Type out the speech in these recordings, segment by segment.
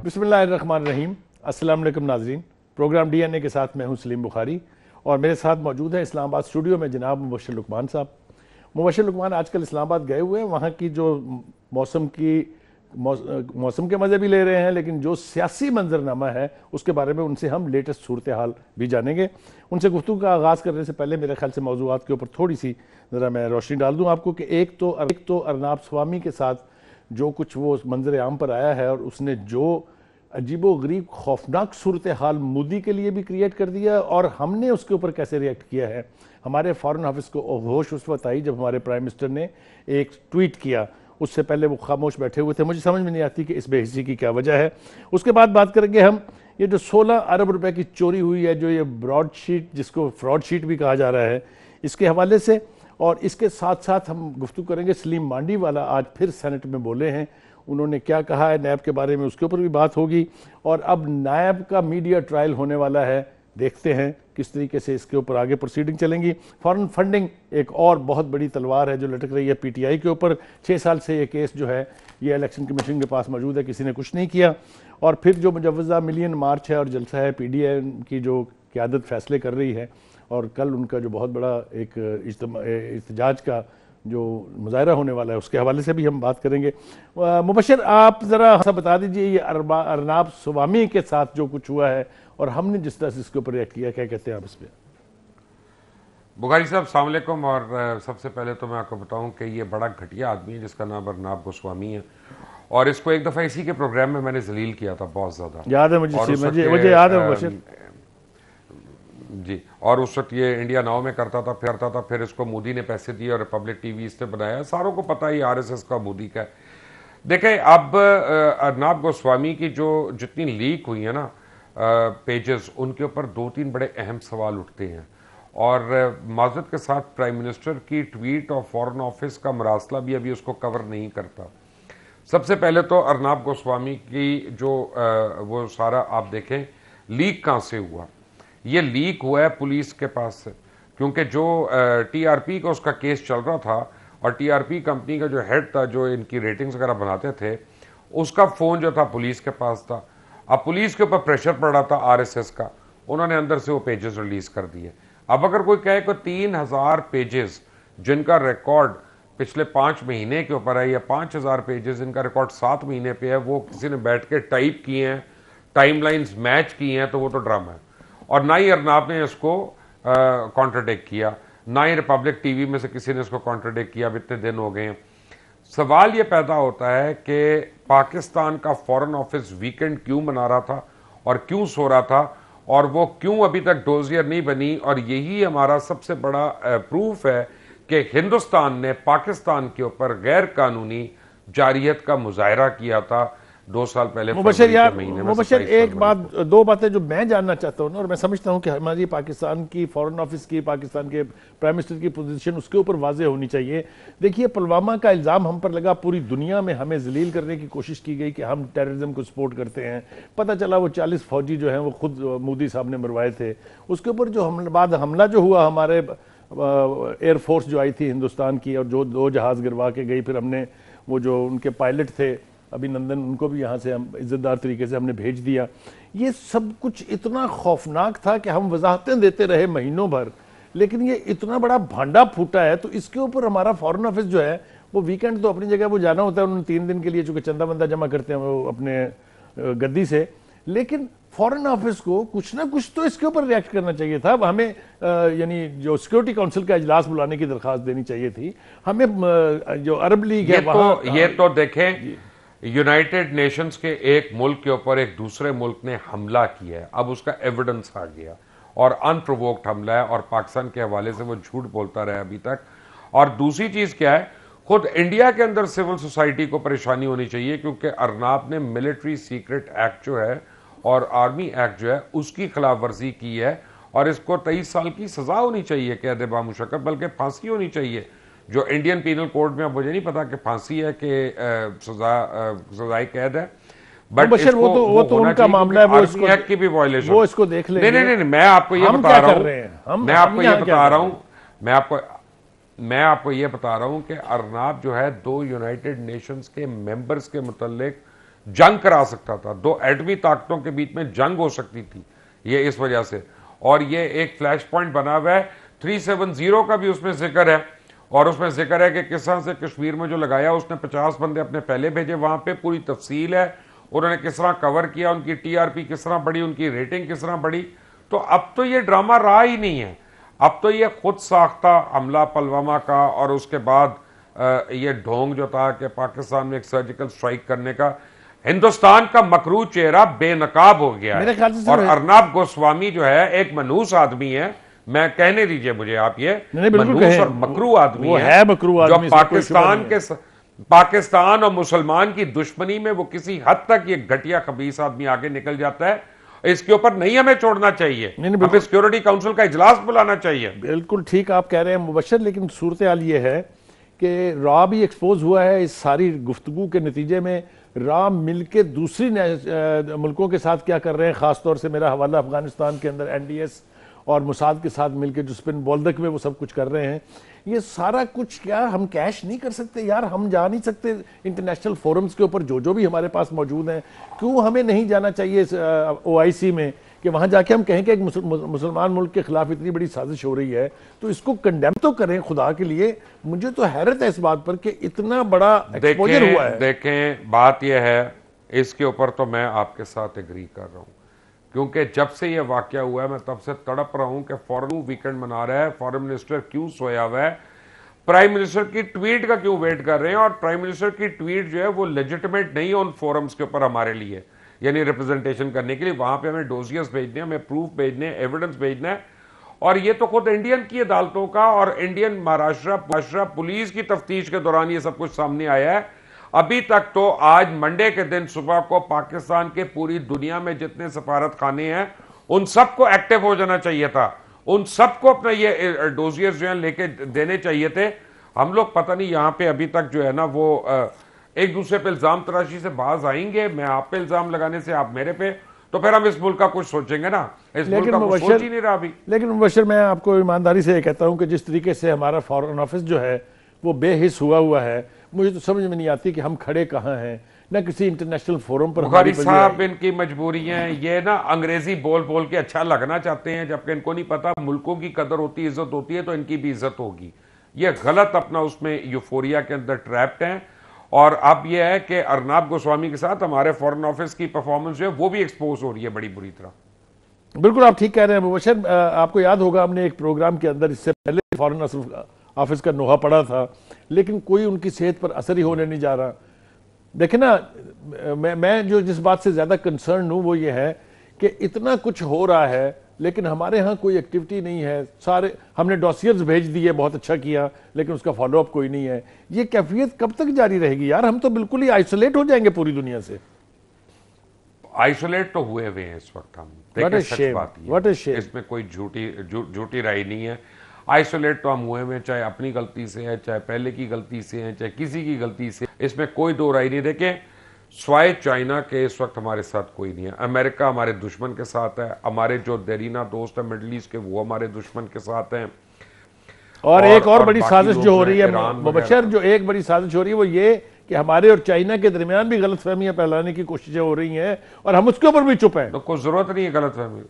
बिस्मिल्लाहिर्रहमानिर्रहीम। अस्सलाम वालेकुम नाज़रीन। प्रोग्राम डीएनए के साथ मैं हूं सलीम बुखारी और मेरे साथ मौजूद है इस्लामाबाद स्टूडियो में जनाब मुबशर लुकमान साहब। मुबशर लुकमान आजकल इस्लामाबाद गए हुए हैं, वहाँ की जो मौसम के मज़े भी ले रहे हैं, लेकिन जो सियासी मंजरनामा है उसके बारे में उनसे हम लेटेस्ट सूरत हाल भी जानेंगे। उनसे गुफ्तगू का आगाज़ करने से पहले मेरे ख्याल से मौज़ूआत के ऊपर थोड़ी सी ज़रा मैं रोशनी डाल दूँ आपको कि एक तो अर्नाब स्वामी के साथ जो कुछ वो मंजर आम पर आया है और उसने जो अजीबो गरीब खौफनाक सूरत हाल मोदी के लिए भी क्रिएट कर दिया और हमने उसके ऊपर कैसे रिएक्ट किया है। हमारे फॉरेन ऑफिस को होश उस वक्त आई जब हमारे प्राइम मिनिस्टर ने एक ट्वीट किया, उससे पहले वो खामोश बैठे हुए थे। मुझे समझ में नहीं आती कि इस बेहिसी की क्या वजह है। उसके बाद बात करेंगे हम ये जो 16 अरब रुपए की चोरी हुई है, जो ये ब्रॉडशीट जिसको फ्रॉड शीट भी कहा जा रहा है, इसके हवाले से, और इसके साथ साथ हम गुफ्तगू करेंगे सलीम मांडी वाला आज फिर सेनेट में बोले हैं, उन्होंने क्या कहा है नैब के बारे में, उसके ऊपर भी बात होगी। और अब नैब का मीडिया ट्रायल होने वाला है, देखते हैं किस तरीके से इसके ऊपर आगे प्रोसीडिंग चलेंगी। फॉरेन फंडिंग एक और बहुत बड़ी तलवार है जो लटक रही है पीटीआई के ऊपर। 6 साल से ये केस जो है ये इलेक्शन कमीशन के पास मौजूद है, किसी ने कुछ नहीं किया। और फिर जो मुजव्वज़ा मिलियन मार्च है और जलसा है, पीडीएम की जो क़यादत फैसले कर रही है, और कल उनका जो बहुत बड़ा एक इhtजाज का जो मुजाहरा होने वाला है उसके हवाले से भी हम बात करेंगे। मुबशर, आप ज़रा सा बता दीजिए ये अर्नाब स्वामी के साथ जो कुछ हुआ है और हमने जिस तरह से इसके ऊपर रिएक्ट किया, क्या कहते हैं आप इस पर? बुखारी साहब अस्सलाम वालेकुम। और सबसे पहले तो मैं आपको बताऊं कि ये बड़ा घटिया आदमी है जिसका नाम अर्नाब गोस्वामी है, और इसको एक दफ़ा इसी के प्रोग्राम में मैंने जलील किया था बहुत ज़्यादा, याद है मुझे याद है मुबशर जी। और उस वक्त ये इंडिया नाउ में करता था, फिर इसको मोदी ने पैसे दिए और रिपब्लिक टीवी इसने बनाया। सारों को पता है आरएसएस का मोदी का है। देखें, अब अर्नाब गोस्वामी की जो जितनी लीक हुई है ना पेजेस, उनके ऊपर 2-3 बड़े अहम सवाल उठते हैं। और माजरत के साथ प्राइम मिनिस्टर की ट्वीट और फॉरेन ऑफिस का मरासला भी अभी उसको कवर नहीं करता। सबसे पहले तो अर्नाब गोस्वामी की जो वो सारा आप देखें लीक कहाँ से हुआ। ये लीक हुआ है पुलिस के पास से, क्योंकि जो टीआरपी का उसका केस चल रहा था और टीआरपी कंपनी का जो हेड था जो इनकी रेटिंग्स वगैरह बनाते थे, उसका फ़ोन जो था पुलिस के पास था। अब पुलिस के ऊपर प्रेशर पड़ रहा था आरएसएस का, उन्होंने अंदर से वो पेजेस रिलीज़ कर दिए। अब अगर कोई कहे कि 3000 पेजेस जिनका रिकॉर्ड पिछले 5 महीने के ऊपर है, या 5000 पेजेस जिनका रिकॉर्ड 7 महीने पे है, वो किसी ने बैठ के टाइप किए हैं, टाइमलाइंस मैच किए हैं, तो वो तो ड्रामा है। और ना ही अर्नाब ने इसको कॉन्ट्राडिक्ट किया, ना ही रिपब्लिक टीवी में से किसी ने इसको कॉन्ट्राडिक्ट किया। अब इतने दिन हो गए हैं। सवाल ये पैदा होता है कि पाकिस्तान का फॉरेन ऑफिस वीकेंड क्यों मना रहा था और क्यों सो रहा था, और वो क्यों अभी तक डोजियर नहीं बनी। और यही हमारा सबसे बड़ा प्रूफ है कि हिंदुस्तान ने पाकिस्तान के ऊपर गैर कानूनी जारियत का मुजाहरा किया था 2 साल पहले। मुबशर एक बात, 2 बातें जो मैं जानना चाहता हूँ ना, और मैं समझता हूँ कि हमारी पाकिस्तान की फॉरेन ऑफिस की, पाकिस्तान के प्राइम मिनिस्टर की पोजीशन उसके ऊपर वाजे होनी चाहिए। देखिए, पुलवामा का इल्ज़ाम हम पर लगा, पूरी दुनिया में हमें जलील करने की कोशिश की गई कि हम टेररिज्म को सपोर्ट करते हैं। पता चला वो 40 फौजी जो हैं वो खुद मोदी साहब ने मरवाए थे। उसके ऊपर जो हमला जो हुआ, हमारे एयरफोर्स जो आई थी हिंदुस्तान की और जो 2 जहाज़ गिरवा के गई, फिर हमने वो जो उनके पायलट थे अभिनंदन, उनको भी यहाँ से हम इज्जतदार तरीके से हमने भेज दिया। ये सब कुछ इतना खौफनाक था कि हम वजाहतें देते रहे महीनों भर, लेकिन ये इतना बड़ा भांडा फूटा है। तो इसके ऊपर हमारा फॉरेन ऑफिस जो है वो वीकेंड तो अपनी जगह वो जाना होता है, उन्होंने 3 दिन के लिए चूंकि चंदा बंदा जमा करते हैं वो अपने गद्दी से, लेकिन फॉरेन ऑफिस को कुछ ना कुछ तो इसके ऊपर रिएक्ट करना चाहिए था। हमें यानी जो सिक्योरिटी काउंसिल का इजलास बुलाने की दरखास्त देनी चाहिए थी। हमें जो अरब लीग है ये तो देखें, यूनाइटेड नेशंस के एक मुल्क के ऊपर एक दूसरे मुल्क ने हमला किया है, अब उसका एविडेंस आ गया, और अनप्रोवोक्ड हमला है, और पाकिस्तान के हवाले से वो झूठ बोलता रहा अभी तक। और दूसरी चीज क्या है, खुद इंडिया के अंदर सिविल सोसाइटी को परेशानी होनी चाहिए, क्योंकि अर्नाब ने मिलिट्री सीक्रेट एक्ट जो है और आर्मी एक्ट जो है उसकी खिलाफ वर्जी की है, और इसको 23 साल की सजा होनी चाहिए, कैद बामुशक्कत, बल्कि फांसी होनी चाहिए। जो इंडियन पीनल कोड में, अब मुझे नहीं पता कि फांसी है कि सजाए कैद है, बट वो तो उनका मामला है, वो इसको एक्ट की भी वायलेशन, वो इसको देख लेंगे। नहीं, मैं आपको ये बता रहा हूं, मैं आपको ये बता रहा हूं, मैं आपको ये बता रहा हूं कि अर्नाब जो है 2 यूनाइटेड नेशंस के मेंबर्स के मुतल्लिक जंग करा सकता था, दो एटमी ताकतों के बीच में जंग हो सकती थी ये इस वजह से। और ये एक फ्लैश पॉइंट बना हुआ है, 370 का भी उसमें जिक्र है, और उसमें जिक्र है कि किस तरह से कश्मीर में जो लगाया उसने 50 बंदे अपने पहले भेजे, वहां पे पूरी तफसील है, उन्होंने किस तरह कवर किया, उनकी टीआरपी किस तरह बढ़ी, उनकी रेटिंग किस तरह बढ़ी। तो अब तो ये ड्रामा रहा ही नहीं है, अब तो ये खुद साख्ता हमला पुलवामा का, और उसके बाद ये ढोंग जो था कि पाकिस्तान में एक सर्जिकल स्ट्राइक करने का, हिंदुस्तान का मकरू चेहरा बेनकाब हो गया मेरे ख्याल है। से और अर्नब गोस्वामी जो है एक मनहूस आदमी है, मैं कहने दीजिए मुझे आप, ये मनहूस और मकरू आदमी है, जो पाकिस्तान और मुसलमान की दुश्मनी में वो किसी हद तक ये घटिया खबीस आदमी आगे निकल जाता है। इसके ऊपर नहीं हमें छोड़ना चाहिए, हमें सिक्योरिटी काउंसिल का इजलास बुलाना चाहिए। बिल्कुल ठीक आप कह रहे हैं मुबशर, लेकिन सूरत हाल ये है कि रॉ भी एक्सपोज हुआ है इस सारी गुफ्तगू के नतीजे में। रॉ मिलके दूसरी मुल्कों के साथ क्या कर रहे हैं, खासतौर से मेरा हवाला अफगानिस्तान के अंदर एनडीएस और मुसाद के साथ मिलकर जो स्पिन बोल्दक में वो सब कुछ कर रहे हैं, ये सारा कुछ क्या हम कैश नहीं कर सकते यार? हम जा नहीं सकते इंटरनेशनल फोरम्स के ऊपर जो भी हमारे पास मौजूद हैं? क्यों हमें नहीं जाना चाहिए OIC में कि वहां जाके हम कहें कि एक मुसलमान मुल्क के खिलाफ इतनी बड़ी साजिश हो रही है तो इसको कंडेम तो करें खुदा के लिए। मुझे तो हैरत है इस बात पर कि इतना बड़ा एक्सपोजर हुआ है। देखें बात यह है, इसके ऊपर तो मैं आपके साथ एग्री कर रहा हूं, क्योंकि जब से ये वाकया हुआ है मैं तब से तड़प रहा हूं कि फॉरेन वीकेंड मना रहा है, फॉरेन मिनिस्टर क्यों सोया हुआ है, प्राइम मिनिस्टर की ट्वीट का क्यों वेट कर रहे हैं, और प्राइम मिनिस्टर की ट्वीट जो है वो लेजिटिमेट नहीं है उन फोरम्स के ऊपर हमारे लिए, यानी रिप्रेजेंटेशन करने के लिए। वहां पे हमें डोजियर्स भेजने, हमें प्रूफ भेजने, एविडेंस भेजना है, और ये तो खुद इंडियन की अदालतों का और इंडियन महाराष्ट्र पुलिस की तफ्तीश के दौरान ये सब कुछ सामने आया है। अभी तक तो आज मंडे के दिन सुबह को पाकिस्तान के पूरी दुनिया में जितने सफारत खाने हैं उन सबको एक्टिव हो जाना चाहिए था, उन सबको अपना ये डोजियर्स जो है लेके देने चाहिए थे। हम लोग पता नहीं यहाँ पे अभी तक जो है ना वो एक दूसरे पे इल्जाम तराशी से बाज आएंगे, मैं आप पे इल्जाम लगाने से आप मेरे पे, तो फिर हम इस मुल्क का कुछ सोचेंगे ना, इस मुल्क का कुछ सोच ही नहीं रहा अभी। लेकिन मुबशर मैं आपको ईमानदारी से कहता हूं कि जिस तरीके से हमारा फॉरेन ऑफिस जो है वो बेहिस हुआ है, मुझे तो समझ में नहीं आती कि हम खड़े कहाँ हैं, ना किसी इंटरनेशनल फोरम पर। बुखारी साहब इनकी मजबूरी है, ये ना अंग्रेजी बोल बोल के अच्छा लगना चाहते हैं, जबकि इनको नहीं पता मुल्कों की कदर होती है, इज्जत होती है, तो इनकी भी इज्जत होगी। ये गलत अपना उसमें यूफोरिया के अंदर ट्रैप्ड हैं। और अब यह है कि अर्नब गोस्वामी के साथ हमारे फॉरेन ऑफिस की परफॉर्मेंस जो है वो भी एक्सपोज हो रही है बड़ी बुरी तरह। बिल्कुल आप ठीक कह रहे हैं मुबशर, आपको याद होगा हमने एक प्रोग्राम के अंदर इससे पहले फॉरेन ऑफिस का नोहा पड़ा था, लेकिन कोई उनकी सेहत पर असर ही होने नहीं जा रहा। देखे ना, मैं जो जिस बात से ज्यादा कंसर्न हूं वो ये है कि इतना कुछ हो रहा है लेकिन हमारे यहाँ कोई एक्टिविटी नहीं है। सारे हमने डॉसियर्स भेज दिए, बहुत अच्छा किया, लेकिन उसका फॉलोअप कोई नहीं है। ये कैफियत कब तक जारी रहेगी यार? हम तो बिल्कुल ही आइसोलेट हो जाएंगे पूरी दुनिया से। आइसोलेट तो हुए हुए हैं इस वक्त हम, देखिए सच बात है, इसमें कोई झूठी राय नहीं है। आइसोलेट तो हम हुए हैं, चाहे अपनी गलती से है, चाहे पहले की गलती से है, चाहे किसी की गलती से, इसमें कोई दो राय नहीं। देखें स्वाय चाइना के इस वक्त हमारे साथ कोई नहीं है। अमेरिका हमारे दुश्मन के साथ है, हमारे जो देरीना दोस्त है मिडल ईस्ट के वो हमारे दुश्मन के साथ हैं। और एक और बड़ी साजिश जो हो रही है मुबशर, जो एक बड़ी साजिश हो रही है वो ये कि हमारे और चाइना के दरमियान भी गलतफहमियां फैलाने की कोशिशें हो रही हैं और हम उसके ऊपर भी चुप हैं। तो कोई जरूरत नहीं है गलतफहमी,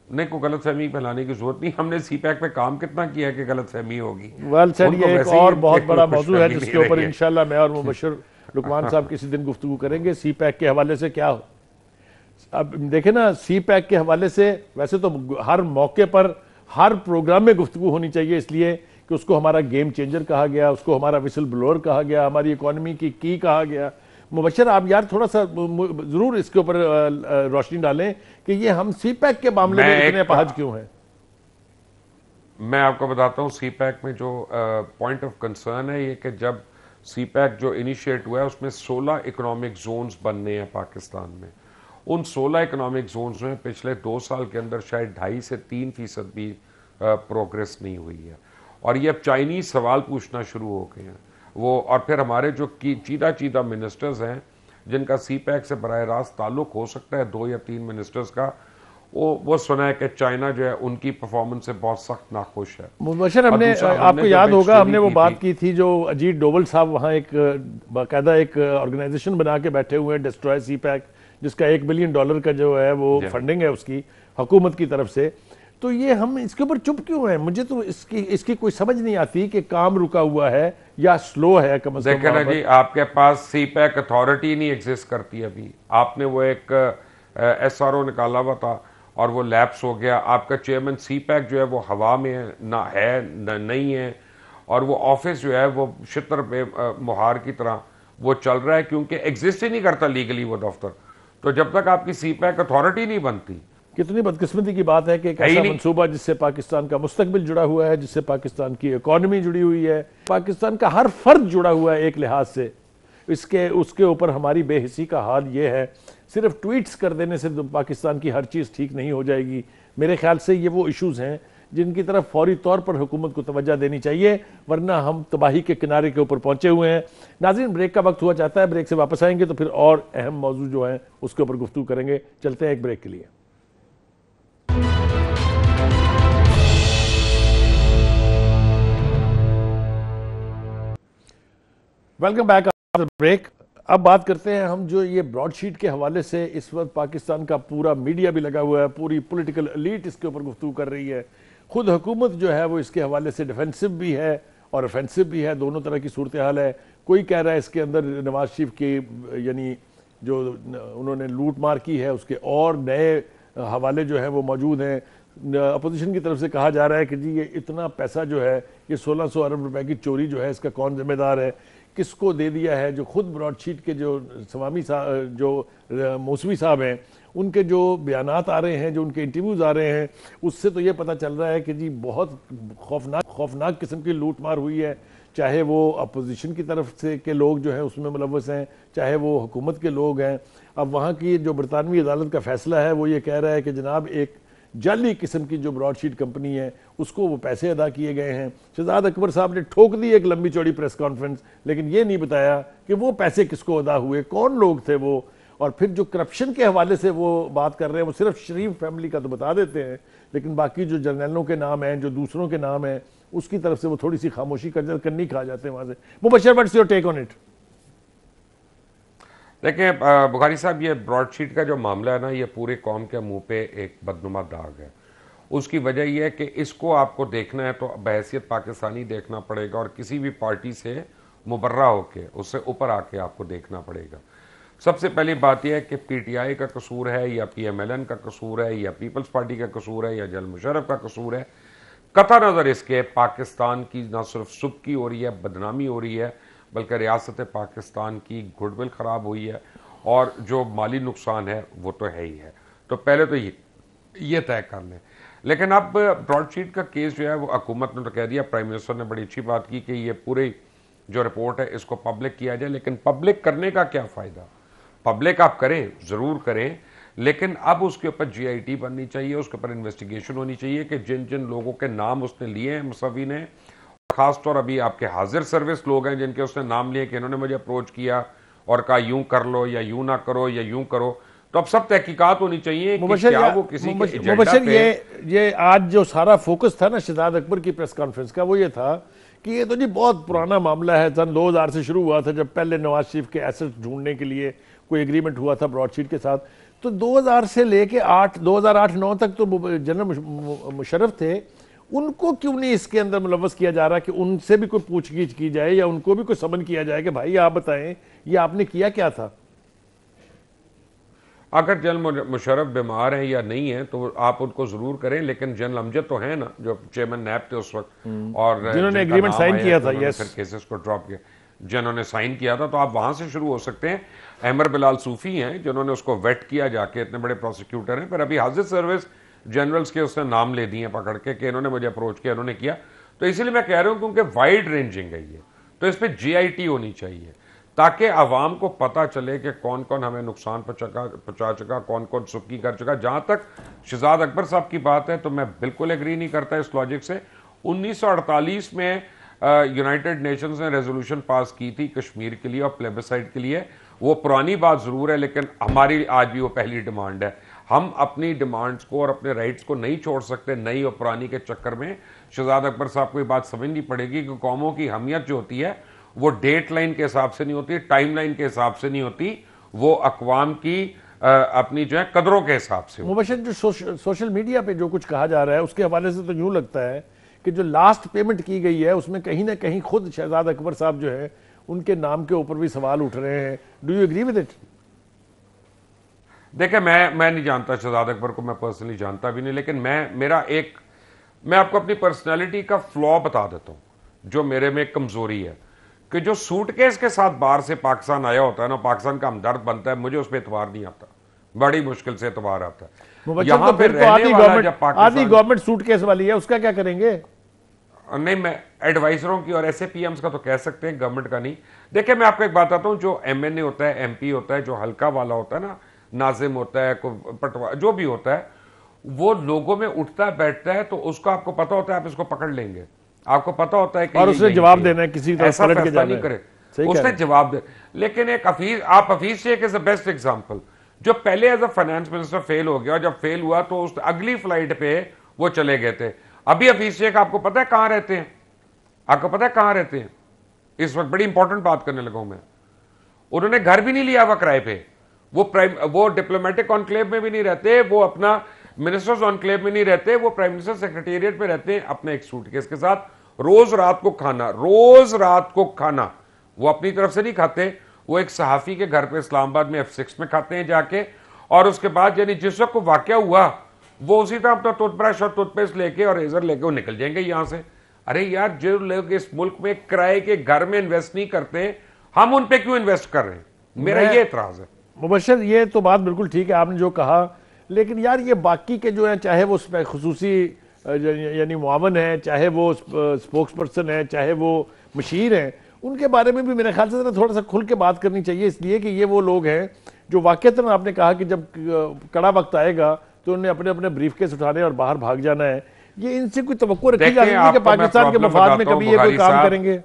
नहीं कोई गलतफहमी फैलाने की जरूरत नहीं। हमने सीपैक पे काम कितना किया है कि गलतफहमी होगी। वेल सर, ये एक और बहुत बड़ा मौजू है जिसके ऊपर इंशाल्लाह मैं और मुबशर लुकमान साहब किसी दिन गुफ्तगू करेंगे। सीपैक के हवाले से क्या हो, अब देखे ना, सीपैक के हवाले से वैसे तो हर मौके पर हर प्रोग्राम में गुफ्तगू होनी चाहिए, इसलिए कि उसको हमारा गेम चेंजर कहा गया, उसको हमारा विसल ब्लोअर कहा गया, हमारी इकोनॉमी की कहा गया। मुबशर आप यार थोड़ा सा जरूर इसके ऊपर रोशनी डालें कि ये हम सीपैक के मामले में इतने अपहाज क्यों हैं। मैं आपको बताता हूं सीपैक में जो पॉइंट ऑफ कंसर्न है ये कि जब सीपैक जो इनिशिएट हुआ है उसमें 16 इकोनॉमिक जोन्स बनने हैं पाकिस्तान में। उन 16 इकोनॉमिक जोन्स में पिछले 2 साल के अंदर शायद 2.5 से 3% भी प्रोग्रेस नहीं हुई है। और ये अब चाइनीज सवाल पूछना शुरू हो गए हैं वो, और फिर हमारे जो चीदा मिनिस्टर्स हैं जिनका सीपैक से बराह रास्त ताल्लुक हो सकता है 2 या 3 मिनिस्टर्स का, वो सुना है कि चाइना जो है उनकी परफॉर्मेंस से बहुत सख्त नाखुश है। मुबशर, और हमने दूसरा, आपको जो याद बिग होगा, स्टोरी हमने वो की बात थी, की थी जो अजीत डोवल साहब वहाँ एक बाकायदा एक ऑर्गेनाइजेशन बना के बैठे हुए हैं, डिस्ट्रॉय सी पैक, जिसका $1 बिलियन का जो है वो फंडिंग है उसकी हुकूमत की तरफ से। तो ये हम इसके ऊपर चुप क्यों हैं? मुझे तो इसकी कोई समझ नहीं आती कि काम रुका हुआ है या स्लो है कम से कम। देखे ना जी, आपके पास सी पैक अथॉरिटी नहीं एग्जिस्ट करती अभी। आपने वो एक SRO निकाला हुआ था और वो लैप्स हो गया। आपका चेयरमैन सी पैक जो है वो हवा में है ना नहीं है, और वो ऑफिस जो है वो शितर पे मुहार की तरह वो चल रहा है, क्योंकि एग्जिस्ट ही नहीं करता लीगली वो दफ्तर। तो जब तक आपकी सी पैक अथॉरिटी नहीं बनती, कितनी बदकिस्मती की बात है कि एक ऐसा मंसूबा जिससे पाकिस्तान का मुस्तकबिल जुड़ा हुआ है, जिससे पाकिस्तान की इकॉनमी जुड़ी हुई है, पाकिस्तान का हर फर्द जुड़ा हुआ है एक लिहाज से, उसके ऊपर हमारी बेहिसी का हाल ये है। सिर्फ ट्वीट्स कर देने से पाकिस्तान की हर चीज़ ठीक नहीं हो जाएगी। मेरे ख्याल से ये वो इश्यूज़ हैं जिनकी तरफ फौरी तौर पर हुकूमत को तवज्जो देनी चाहिए, वरना हम तबाही के किनारे के ऊपर पहुंचे हुए हैं। नाज़रीन, ब्रेक का वक्त हुआ चाहता है, ब्रेक से वापस आएंगे तो फिर और अहम मौजू जो हैं उसके ऊपर गुफ्तगू करेंगे। चलते हैं एक ब्रेक के लिए। Welcome back after break. अब बात करते हैं हम जो ये ब्रॉडशीट के हवाले से इस वक्त पाकिस्तान का पूरा मीडिया भी लगा हुआ है, पूरी पॉलिटिकल एलीट इसके ऊपर गुफ्तगू कर रही है। खुद हुकूमत जो है वो इसके हवाले से डिफेंसिव भी है और ऑफेंसिव भी है, दोनों तरह की सूरत हाल है। कोई कह रहा है इसके अंदर नवाज शरीफ की यानी जो उन्होंने लूट मार की है उसके और नए हवाले जो हैं वो मौजूद हैं। अपोजिशन की तरफ से कहा जा रहा है कि जी ये इतना पैसा जो है, ये 1600 अरब रुपए की चोरी जो है, इसका कौन जिम्मेदार है, किसको दे दिया है। जो खुद ब्रॉडशीट के जो स्वामी साहब, जो मौसवी साहब हैं, उनके जो बयानात आ रहे हैं, जो उनके इंटरव्यूज़ आ रहे हैं, उससे तो ये पता चल रहा है कि जी बहुत खौफनाक किस्म की लूट मार हुई है। चाहे वो अपोजिशन की तरफ से के लोग जो हैं उसमें मुलव्वस हैं, चाहे वो हुकूमत के लोग हैं। अब वहाँ की जो बरतानवी अदालत का फैसला है वो ये कह रहा है कि जनाब एक जाली किस्म की जो ब्रॉडशीट कंपनी है उसको वो पैसे अदा किए गए हैं। शहजाद अकबर साहब ने ठोक दी एक लंबी चौड़ी प्रेस कॉन्फ्रेंस, लेकिन ये नहीं बताया कि वो पैसे किसको अदा हुए, कौन लोग थे वो। और फिर जो करप्शन के हवाले से वो बात कर रहे हैं वो सिर्फ शरीफ फैमिली का तो बता देते हैं, लेकिन बाकी जो जर्नलों के नाम हैं, जो दूसरों के नाम हैं, उसकी तरफ से वो थोड़ी सी खामोशी करनी खा जाते हैं वहां से। Mubashir, what's your take on it? देखिए बुखारी साहब, ये ब्रॉडशीट का जो मामला है ना, ये पूरे कौम के मुंह पे एक बदनुमा दाग है। उसकी वजह यह है कि इसको आपको देखना है तो बहैसियत पाकिस्तानी देखना पड़ेगा, और किसी भी पार्टी से मुबर्रा होके उससे ऊपर आके आपको देखना पड़ेगा। सबसे पहली बात यह है कि PTI का कसूर है या PMLN का कसूर है या पीपल्स पार्टी का कसूर है या जनरल मुशर्रफ का कसूर है। कता नज़र इसके पाकिस्तान की न सिर्फ सुबकी हो रही है, बदनामी हो रही है, बल्कि रियासत पाकिस्तान की गुडविल ख़राब हुई है, और जो माली नुकसान है वो तो है ही है। तो पहले तो ये तय कर लें। लेकिन अब ब्रॉडशीट का केस जो है वो हुकूमत ने तो कह दिया, प्राइम मिनिस्टर ने बड़ी अच्छी बात की कि ये पूरी जो रिपोर्ट है इसको पब्लिक किया जाए। लेकिन पब्लिक करने का क्या फ़ायदा? पब्लिक आप करें, ज़रूर करें, लेकिन अब उसके ऊपर GIT बननी चाहिए, उसके ऊपर इन्वेस्टिगेशन होनी चाहिए कि जिन जिन लोगों के नाम उसने लिए हैं मुसवी ने, खासतौर अभी आपके हाजिर सर्विस लोग हैं जिनके उसने नाम लिए कि इन्होंने मुझे अप्रोच किया और कहा यूं कर लो या यूं ना करो या यूं करो, तो अब सब तहकीकात होनी चाहिए कि क्या वो किसी के एजेंडा पे। ये आज जो सारा फोकस था ना शहजाद अकबर की प्रेस कॉन्फ्रेंस का, वो ये था कि ये तो जी बहुत पुराना मामला है, सन 2000 से शुरू हुआ था, जब पहले नवाज शरीफ के एसेट ढूंढने के लिए कोई एग्रीमेंट हुआ था ब्रॉडशीट के साथ। तो 2000 से लेके 2008-9 तक तो जनरल मुशर्रफ थे, उनको क्यों नहीं इसके अंदर मुलव्वस किया जा रहा कि उनसे भी कोई पूछगिछ की जाए या उनको भी कोई समन किया जाए कि भाई आप बताएं ये आपने किया क्या था? अगर जनरल मुशर्रफ बीमार हैं या नहीं है तो आप उनको जरूर करें, लेकिन जनरल अमजद तो है ना जो चेयरमैन नैब थे उस वक्त, और जिन्होंने एग्रीमेंट साइन किया था, फिर केसेस को ड्रॉप किया, जिन्होंने साइन किया था, तो आप वहां से शुरू हो सकते हैं। अहमर बिलाल सूफी हैं जिन्होंने उसको वेट किया जाके, इतने बड़े प्रोसिक्यूटर हैं, पर अभी हाजिर सर्विस जनरल्स के उसने नाम ले दिए पकड़ के कि इन्होंने मुझे अप्रोच किया, इन्होंने किया। तो इसलिए मैं कह रहा हूं क्योंकि वाइड रेंजिंग है ये, तो इस पर GIT होनी चाहिए ताकि आवाम को पता चले कि कौन कौन हमें नुकसान पहुंचा चुका, कौन कौन सुबकी कर चुका। जहां तक शहजाद अकबर साहब की बात है तो मैं बिल्कुल एग्री नहीं करता इस लॉजिक से। 1948 में यूनाइटेड नेशंस ने रेजोल्यूशन पास की थी कश्मीर के लिए और प्लेबिसाइड के लिए। वो पुरानी बात जरूर है, लेकिन हमारी आज भी वो पहली डिमांड है। हम अपनी डिमांड्स को और अपने राइट्स को नहीं छोड़ सकते नई और पुरानी के चक्कर में। शहजाद अकबर साहब को ये बात समझनी पड़ेगी कि कौमों की हमियत जो होती है वो डेट लाइन के हिसाब से नहीं होती, टाइम लाइन के हिसाब से नहीं होती, वो अकवाम की अपनी जो है कदरों के हिसाब से। मुबशर, जो सोशल मीडिया पे जो कुछ कहा जा रहा है उसके हवाले से तो यूं लगता है कि जो लास्ट पेमेंट की गई है उसमें कहीं ना कहीं खुद शहजाद अकबर साहब जो है उनके नाम के ऊपर भी सवाल उठ रहे हैं। Do you agree with it? देखिए, मैं नहीं जानता शहजाद अकबर को, मैं पर्सनली जानता भी नहीं, लेकिन मैं आपको अपनी पर्सनैलिटी का फ्लॉ बता देता हूं जो मेरे में कमजोरी है, कि जो सूटकेस के साथ बाहर से पाकिस्तान आया होता है ना, पाकिस्तान का हमदर्द बनता है, मुझे उस पर एतबार नहीं आता, बड़ी मुश्किल से एतबार आता है। यहां पे रहने वाला जब आधी गवर्नमेंट सूटकेस वाली है, उसका क्या करेंगे? नहीं, मैं एडवाइजरों की और ऐसे पीएम्स का तो कह सकते हैं, गवर्नमेंट का नहीं। देखिए, मैं आपको एक बात बताता हूं, जो एमएनए होता है, एमपी होता है, जो हल्का वाला होता है ना, नाजिम होता है, पटवा जो भी होता है, वो लोगों में उठता बैठता है, तो उसको आपको पता होता है आप इसको पकड़ लेंगे, आपको पता होता है कि और उसने जवाब देना है, किसी ऐसा फैसला नहीं करे, उसने जवाब दे। लेकिन एक Hafeez Sheikh is the best example, जो पहले as a finance minister fail हो गया, और जब फेल हुआ तो उस अगली फ्लाइट पे वो चले गए थे। अभी हफीज शेख आपको पता है कहां रहते हैं? आपको पता है कहां रहते हैं? इस वक्त बड़ी इंपॉर्टेंट बात करने लगा हूं मैं। उन्होंने घर भी नहीं लिया हुआ किराए पे, वो डिप्लोमेटिक कॉन्क्लेव में भी नहीं रहते, वो अपना मिनिस्टर्स कॉन्क्लेव में नहीं रहते, वो प्राइम मिनिस्टर सेक्रेटेरिएट में रहते हैं अपने एक सूटकेस के साथ। रोज रात को खाना वो अपनी तरफ से नहीं खाते, वो एक सहाफी के घर पे इस्लामाबाद में F6 में खाते हैं जाके, और उसके बाद यानी जिस वक्त को वाकया हुआ वो उसी तरह अपना टूथब्रश और टूथपेस्ट लेके और रेजर लेके वो निकल जाएंगे यहां से। अरे यार, जो लोग इस मुल्क में किराए के घर में इन्वेस्ट नहीं करते, हम उन पे क्यों इन्वेस्ट कर रहे हैं? मेरा ये एतराज है। मुबशर, ये तो बात बिल्कुल ठीक है आपने जो कहा, लेकिन यार ये बाकी के जो है, चाहे वो खुसूसी यानी मुआवन है, चाहे वो स्पोक्स पर्सन है, चाहे वो मशीर हैं, उनके बारे में भी मेरे ख्याल से थोड़ा सा खुल के बात करनी चाहिए, इसलिए कि ये वो लोग हैं जो वाकईतन आपने कहा कि जब कड़ा वक्त आएगा तो उन्हें अपने अपने ब्रीफकेस उठाने और बाहर भाग जाना है। ये इनसे कोई तवक्को रखी जा रही है कि पाकिस्तान के मफाद में कभी ये कोई काम करेंगे?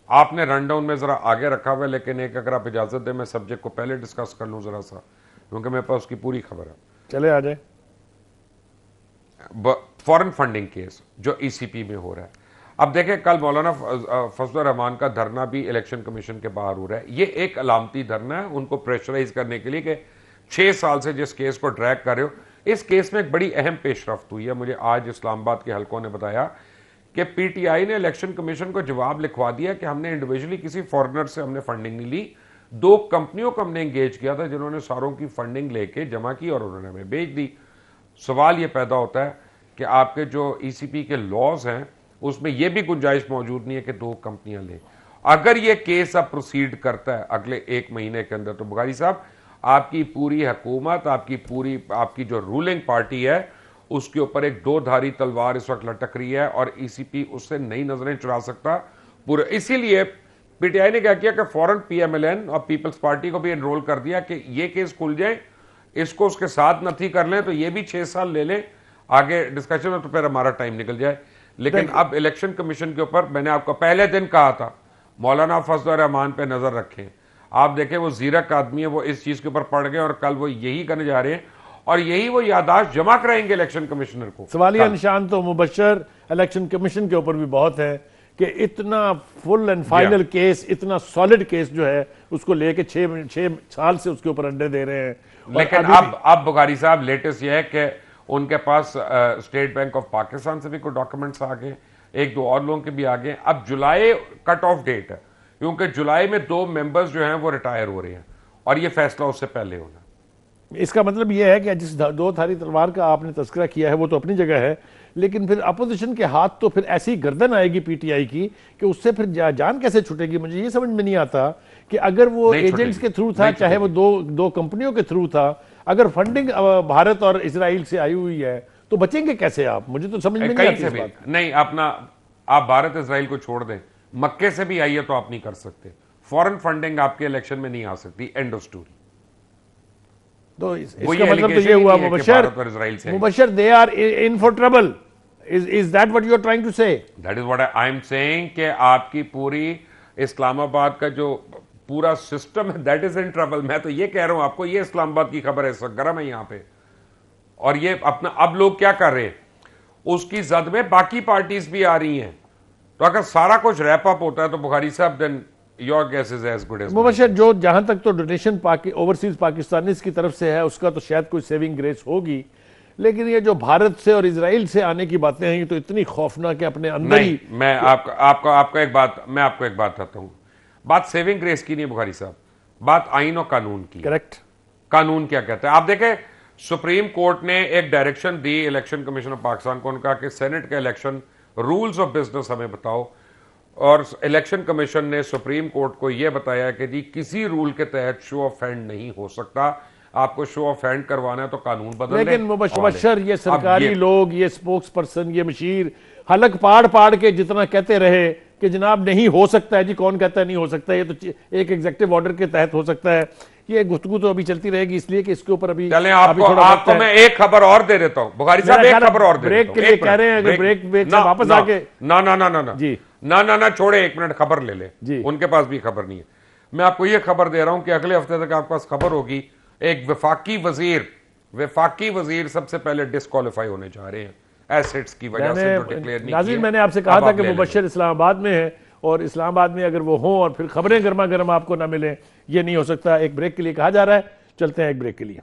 आपने रन डाउन में जरा आगे रखा हुआ है, लेकिन एक अगर आप इजाजत दें मैं सब्जेक्ट को पहले डिस्कस कर लूं जरा सा, क्योंकि मेरे पास उसकी पूरी खबर है। चले आ जाए। फॉरेन फंडिंग केस जो ईसीपी में हो रहा है, अब देखें, कल मौलाना फजलुर रहमान का धरना भी इलेक्शन कमीशन के बाहर हो रहा है। ये एक अलामती धरना है उनको प्रेशराइज करने के लिए कि 6 साल से जिस केस को ड्रैग कर रहे हो, इस केस में एक बड़ी अहम पेशरफ्त हुई है। मुझे आज इस्लामाबाद के हलकों ने बताया कि पीटीआई ने इलेक्शन कमीशन को जवाब लिखवा दिया कि हमने इंडिविजुअली किसी फॉरेनर से हमने फंडिंग नहीं ली, 2 कंपनियों को हमने एंगेज किया था जिन्होंने सारों की फंडिंग लेके जमा की और उन्होंने हमें भेज दी। सवाल ये पैदा होता है कि आपके जो ईसीपी के लॉज हैं उसमें यह भी गुंजाइश मौजूद नहीं है कि 2 कंपनियां लें। अगर यह केस अब प्रोसीड करता है अगले 1 महीने के अंदर, तो बुखारी साहब, आपकी पूरी हुकूमत, आपकी जो रूलिंग पार्टी है, उसके ऊपर एक 2धारी तलवार इस वक्त लटक रही है और ईसीपी उससे नई नजरें चुरा सकता पूरे। इसीलिए पीटीआई ने क्या किया कि फौरन पीएमएलएन और पीपल्स पार्टी को भी एनरोल कर दिया कि ये केस खुल जाए, इसको उसके साथ नथी कर लें तो ये भी 6 साल ले लें आगे डिस्कशन में, तो फिर हमारा टाइम निकल जाए। लेकिन अब इलेक्शन कमीशन के ऊपर मैंने आपको पहले दिन कहा था, मौलाना फजलुर रहमान पे नजर रखें। आप देखें, वो जीरक आदमी है, वो इस चीज के ऊपर पड़ गए और कल वो यही करने जा रहे हैं और यही वो यादाश्त जमा कराएंगे इलेक्शन कमिश्नर को। सवालिया निशान तो मुबशर इलेक्शन कमीशन के ऊपर भी बहुत है कि इतना फुल एंड फाइनल केस, इतना सॉलिड केस जो है उसको लेके 6 साल से उसके ऊपर अंडे दे रहे हैं। लेकिन अब बुखारी साहब, लेटेस्ट ये है कि उनके पास स्टेट बैंक ऑफ पाकिस्तान से भी कोई डॉक्यूमेंट्स आ गए, 1-2 और लोगों के भी आ गए। अब जुलाई कट ऑफ डेट है, क्योंकि जुलाई में 2 मेंबर्स जो हैं वो रिटायर हो रहे हैं और ये फैसला उससे पहले होना। इसका मतलब यह है कि जिस 2धारी तलवार का आपने तस्करा किया है वो तो अपनी जगह है, लेकिन फिर अपोजिशन के हाथ तो फिर ऐसी गर्दन आएगी पीटीआई की कि उससे फिर जान कैसे छूटेगी। मुझे ये समझ में नहीं आता कि अगर वो एजेंट्स के थ्रू था, चाहे वो दो कंपनियों के थ्रू था, अगर फंडिंग भारत और इजराइल से आई हुई है तो बचेंगे कैसे आप? मुझे तो समझ में नहीं आती इस बात। नहीं, आप भारत इजराइल को छोड़ दें, मक्के से भी आई है तो आप नहीं कर सकते। फॉरेन फंडिंग आपके इलेक्शन में नहीं आ सकती, एंड ऑफ स्टोरी। तो इसका मतलब तो ये हुआ Mubashar they are in for trouble. Is that what you are trying to say? That is what I am saying कि आपकी पूरी इस्लामाबाद का जो पूरा सिस्टम है दैट इज इन ट्रबल। मैं तो ये कह रहा हूं आपको, ये इस्लामाबाद की खबर है, इस वक्त गर्म है यहां पे। और ये अपना अब लोग क्या कर रहे हैं, उसकी जद में बाकी पार्टीज भी आ रही हैं। तो अगर सारा कुछ रैप अप होता है तो Bukhari sahab then your guess is as good as Mubashir, जो जहां तक तो डोनेशन ओवरसीज पाकिस्तानीज की तरफ से है उसका तो शायद कोई सेविंग ग्रेस होगी, लेकिन ये जो भारत से और इजराइल से आने की बातें हैं ये तो इतनी खौफनाक है अपने अंदर ही। मैं आपको एक बात बताता हूं। बात सेविंग ग्रेस की नहीं बुखारी साहब, बात आइन और कानून की। करेक्ट। कानून क्या कहता है आप देखें, सुप्रीम कोर्ट ने एक direction the election commission of Pakistan को, उनका कि सेनेट का इलेक्शन रूल्स ऑफ बिजनेस हमें बताओ। और इलेक्शन कमीशन ने सुप्रीम कोर्ट को यह बताया कि जी किसी रूल के तहत शो ऑफ हैंड नहीं हो सकता, आपको शो ऑफ हैंड करवाना है तो कानून बदल। लेकिन मुबशर ये सरकारी लोग, ये स्पोक्स पर्सन, ये मशीर हलक पाड़ पाड़ के जितना कहते रहे कि जनाब नहीं हो सकता है, जी कौन कहता है नहीं हो सकता है, ये तो एक एग्जीक्यूटिव ऑर्डर के तहत हो सकता है। ये गुफ्तगू तो अभी चलती रहेगी, इसलिए कि इसके ऊपर अभी चलें आपको मैं एक खबर और दे देता हूं बुखारी साहब, एक खबर और दे ब्रेक के लिए कह रहे हैं, अगर ब्रेक से वापस आके ना जी ना छोड़े, एक मिनट खबर ले ले जी, उनके पास भी खबर नहीं है। मैं आपको ये खबर दे रहा हूं कि अगले हफ्ते तक आपके पास खबर होगी, एक वफाकी वजीर सबसे पहले डिस्क्वालीफाई होने जा रहे हैं एसेट्स की वजह से जो डिक्लेयर नहीं किए। मैंने आपसे कहा था कि मुबशर इस्लामाबाद में है और इस्लामाबाद में अगर वो हों और फिर खबरें गर्मा गर्म आपको ना मिले, ये नहीं हो सकता। एक ब्रेक के लिए कहा जा रहा है, चलते हैं एक ब्रेक के लिए।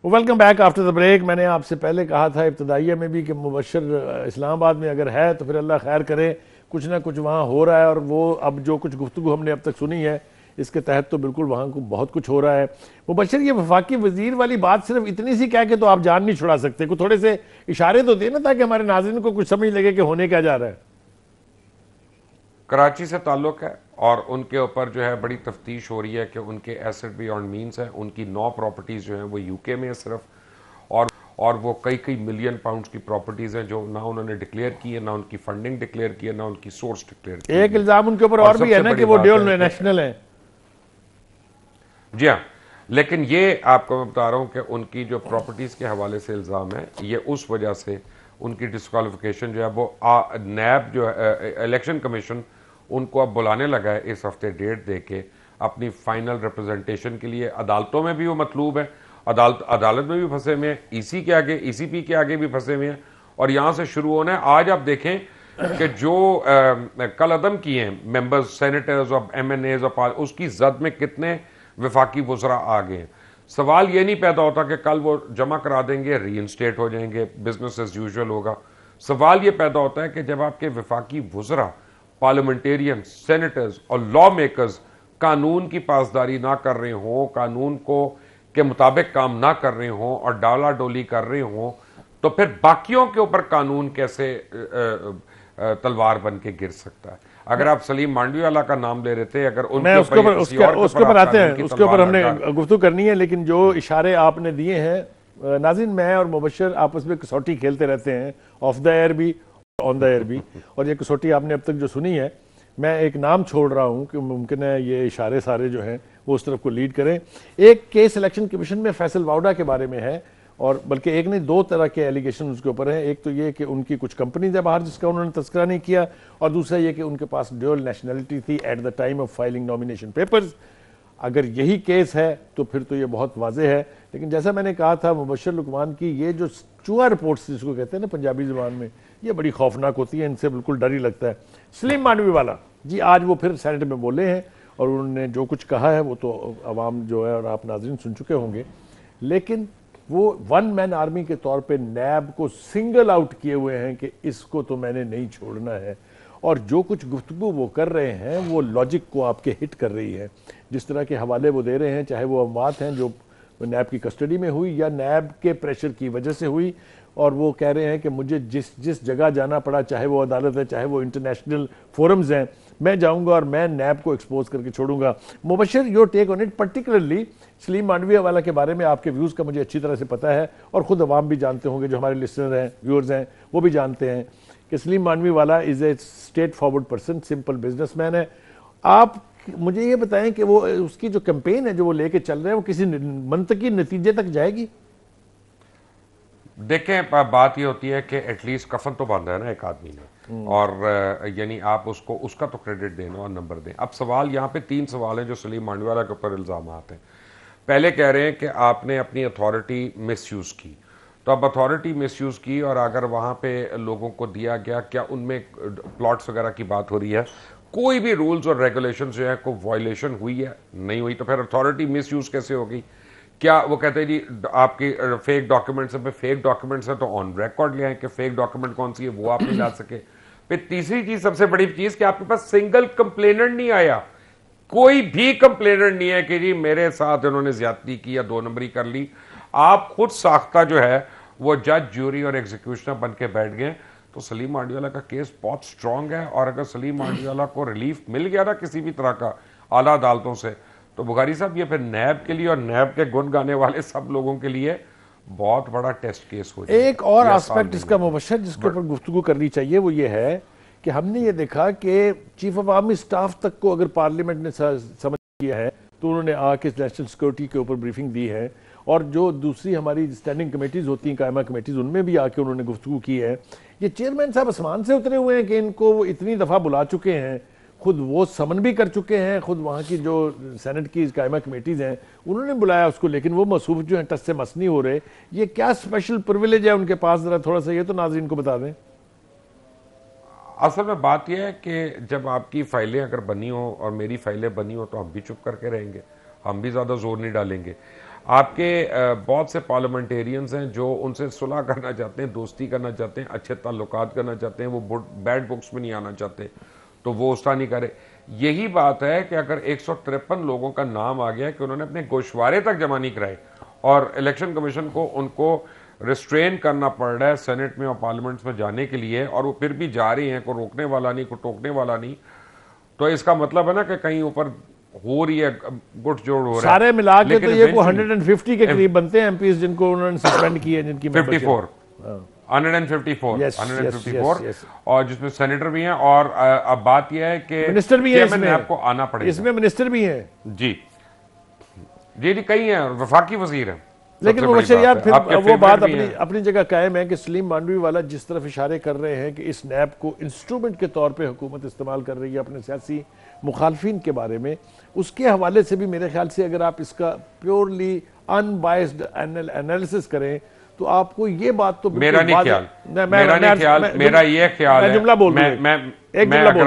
Welcome back after the break. मैंने आपसे पहले कहा था इब्तदाइया में भी कि मुबशर इस्लामाबाद में अगर है तो फिर अल्लाह खैर करे, कुछ ना कुछ वहाँ हो रहा है। और वो अब जो कुछ गुफ्तगू हमने अब तक सुनी है इसके तहत तो बिल्कुल वहाँ को बहुत कुछ हो रहा है। मुबशर, ये वफाकी वजीर वाली बात सिर्फ इतनी सी कह के तो आप जान नहीं छुड़ा सकते, कुछ थोड़े से इशारे तो देना ताकि हमारे नाज़रीन को कुछ समझ लगे कि होने क्या जा रहा है। कराची से ताल्लुक है और उनके ऊपर जो है बड़ी तफ्तीश हो रही है कि उनके एसेट बियॉन्ड मीन्स है। उनकी 9 प्रॉपर्टीज जो हैं वो यूके में है सिर्फ, और वो कई मिलियन पाउंड्स की प्रॉपर्टीज हैं जो ना उन्होंने डिक्लेयर की है, ना उनकी फंडिंग डिक्लेयर की है, ना उनकी सोर्स डिक्लेयर की है। एक इल्जाम उनके ऊपर और भी है ना कि वो ड्यूल नेशनल है। जी हाँ, लेकिन ये आपको मैं बता रहा हूं कि उनकी जो प्रॉपर्टीज के हवाले से इल्जाम है, ये उस वजह से उनकी डिस्क्वालिफिकेशन जो है वो नैब जो है इलेक्शन कमीशन उनको अब बुलाने लगा है इस हफ्ते डेट दे के अपनी फाइनल रिप्रेजेंटेशन के लिए। अदालतों में भी वो मतलूब है, अदालत में भी फंसे हुए हैं, ईसी के आगे, ईसीपी के आगे भी फंसे हुए हैं, और यहां से शुरू होना है। आज आप देखें कि जो कल अदम किए हैं मेंबर्स, सेनेटर्स और MNAs और उसकी जद में कितने वफाकी वज़रा आ गए हैं। सवाल ये नहीं पैदा होता कि कल वो जमा करा देंगे, रीइंस्टेट हो जाएंगे, बिजनेस एज यूजुअल होगा। सवाल ये पैदा होता है कि जब आपके वफाकी वज़रा, पार्लियामेंटेरियन, सेनेटर्स और लॉ मेकर्स कानून की पासदारी ना कर रहे हों, कानून को के मुताबिक काम ना कर रहे हों और डाला डोली कर रहे हों, तो फिर बाकियों के ऊपर कानून कैसे तलवार बन के गिर सकता है। अगर आप सलीम मांडवी वाला का नाम ले रहे थे, अगर उसके ऊपर आते हैं, उसके ऊपर हमने गुफ्तगू करनी है, लेकिन जो इशारे आपने दिए हैं नाज़रीन, मैं और मुबशर आपस में कसौटी खेलते रहते हैं, ऑफ द एयर भी, ऑन द एयर भी, और ये कसौटी आपने अब तक जो सुनी है, मैं एक नाम छोड़ रहा हूं कि मुमकिन है ये इशारे सारे जो हैं वो उस तरफ को लीड करें। एक केस इलेक्शन कमीशन में फैसल वाउडा के बारे में है, और बल्कि एक नहीं 2 तरह के एलिगेशन उसके ऊपर हैं। एक तो ये कि उनकी कुछ कंपनीज है बाहर जिसका उन्होंने तस्करा नहीं किया, और दूसरा ये कि उनके पास ड्यूअल नेशनलिटी थी at the time of filing nomination papers. अगर यही केस है तो फिर तो ये बहुत वाजे है, लेकिन जैसा मैंने कहा था मुबशर लुकमान की ये जो चूहा रिपोर्ट्स जिसको कहते हैं ना पंजाबी जुबान में, ये बड़ी खौफनाक होती है, इनसे बिल्कुल डर ही लगता है। सलीम मांडवी वाला जी आज वो फिर सेनेट में बोले हैं और उन्होंने जो कुछ कहा है वो तो अवाम जो है और आप नाज़रीन सुन चुके होंगे, लेकिन वो 1 मैन आर्मी के तौर पे नैब को सिंगल आउट किए हुए हैं कि इसको तो मैंने नहीं छोड़ना है। और जो कुछ गुफ्तगू वो कर रहे हैं वो लॉजिक को आपके हिट कर रही है। जिस तरह के हवाले वो दे रहे हैं, चाहे वो अमवात हैं जो नैब की कस्टडी में हुई या नैब के प्रेशर की वजह से हुई, और वो कह रहे हैं कि मुझे जिस जगह जाना पड़ा, चाहे वो अदालत है, चाहे वो इंटरनेशनल फोरम्स हैं, मैं जाऊंगा और मैं नैब को एक्सपोज करके छोड़ूंगा। Mubashir, your take on it, particularly Saleem Mandviwalla के बारे में आपके व्यूज़ का मुझे अच्छी तरह से पता है, और ख़ुद अवाम भी जानते होंगे, जो हमारे लिसनर हैं, व्यूअर्स हैं, वो भी जानते हैं कि सलीम मांडवी वाला is a straight forward person, simple businessman है। आप मुझे ये बताएं कि वो उसकी जो कैंपेन है जो वो लेके चल रहे हैं वो किसी मंतकी नतीजे तक जाएगी? देखें, बात ये होती है कि एटलीस्ट कफन तो बांधा है ना एक आदमी ने, और यानी आप उसको उसका तो क्रेडिट देना और नंबर दें। अब सवाल यहाँ पे 3 सवाल हैं जो सलीम मांडवाला के ऊपर इल्जाम आते हैं। पहले कह रहे हैं कि आपने अपनी अथॉरिटी मिसयूज की, तो अब अथॉरिटी मिसयूज की और अगर वहां पे लोगों को दिया गया, क्या उनमें प्लॉट्स वगैरह की बात हो रही है, कोई भी रूल्स और रेगुलेशन जो है को वायलेशन हुई है नहीं हुई, तो फिर अथॉरिटी मिसयूज कैसे होगी? क्या वो कहते हैं जी आपकी फेक डॉक्यूमेंट्स है, फेक डॉक्यूमेंट्स है तो ऑन रिकॉर्ड ले आए कि फेक डॉक्यूमेंट कौन सी है, वो आप नहीं ला सके। फिर तीसरी चीज, सबसे बड़ी चीज, कि आपके पास सिंगल कंप्लेनेंट नहीं आया, कोई भी कंप्लेनेंट नहीं है कि जी मेरे साथ इन्होंने ज्यादती की या 2 नंबरी कर ली। आप खुद साख्ता जो है वो जज, ज्यूरी और एग्जीक्यूशनर बन के बैठ गए। तो सलीम मांडवाला का केस बहुत स्ट्रांग है, और अगर सलीम मांडवाला को रिलीफ मिल गया ना किसी भी तरह का आला अदालतों से, तो बुखारी साहब ये फिर नैब के लिए और नैब के गुण गाने वाले सब लोगों के लिए बहुत बड़ा टेस्ट केस हो जाएगा। एक और एस्पेक्ट इसका मुबशर जिसके ऊपर गुफ्तगू करनी चाहिए वो ये है कि हमने ये देखा कि चीफ ऑफ आर्मी स्टाफ तक को अगर पार्लियामेंट ने समझ किया है तो उन्होंने आके नेशनल सिक्योरिटी के ऊपर ब्रीफिंग दी है, और जो दूसरी हमारी स्टैंडिंग कमेटीज होती हैं, कायमा कमेटीज, उनमें भी आके उन्होंने गुफ्तगू की है। ये चेयरमैन साहब आसमान से उतरे हुए हैं कि इनको वो इतनी दफ़ा बुला चुके हैं, खुद वो समन भी कर चुके हैं, खुद वहाँ की जो सेनेट की कायमा कमेटीज़ हैं उन्होंने बुलाया उसको, लेकिन वो मसूफ जो हैं टस से मस नहीं हो रहे। ये क्या स्पेशल प्रिविलेज है उनके पास, ज़रा थोड़ा सा ये तो नाज़रीन को बता दें। असल में बात यह है कि जब आपकी फाइलें अगर बनी हो और मेरी फाइलें बनी हो तो हम भी चुप करके रहेंगे, हम भी ज़्यादा जोर नहीं डालेंगे। आपके बहुत से पार्लियामेंटेरियंस हैं जो उनसे सुलह करना चाहते हैं, दोस्ती करना चाहते हैं, अच्छे ताल्लुकात करना चाहते हैं, वो बैड बुक्स में नहीं आना चाहते, तो वो उसका नहीं करे। यही बात है कि अगर 153 लोगों का नाम आ गया कि उन्होंने अपने गोशवारे तक जमा नहीं कराए और इलेक्शन कमीशन को उनको रिस्ट्रेन करना पड़ रहा है सेनेट में और पार्लियामेंट्स में जाने के लिए, और वो फिर भी जा रही हैं, कोई रोकने वाला नहीं, कोई टोकने वाला नहीं, तो इसका मतलब है ना कि कहीं ऊपर हो रही है, गुट जोड़ हो रहा है। सारे मिला के तो ये 150 के करीब बनते हैं एमपीज जिनको उन्होंने सस्पेंड किया, जिनकी 154 और जिसमें सेनेटर भी हैं, और अब बात यह है कि मिनिस्टर भी है, आपको आना पड़ेगा, इसमें मिनिस्टर भी हैं जी जी जी, कई हैं, वफाकी वजीर हैं। लेकिन मुबशर यार फिर वो बात अपनी जगह कायम है कि सलीम मांडवीवाला जिस तरफ इशारे कर रहे हैं कि इस नैब को इंस्ट्रूमेंट के तौर पे हुकूमत इस्तेमाल कर रही है अपने सियासी मुखालफिन के बारे में, उसके हवाले से भी मेरे ख्याल से अगर आप इसका प्योरली अनबायस्ड एनालिसिस करें तो आपको ये बात तो मेरा नहीं ख्याल, मेरा ये ख्याल है, जुमला बोल मैं जुमला बोल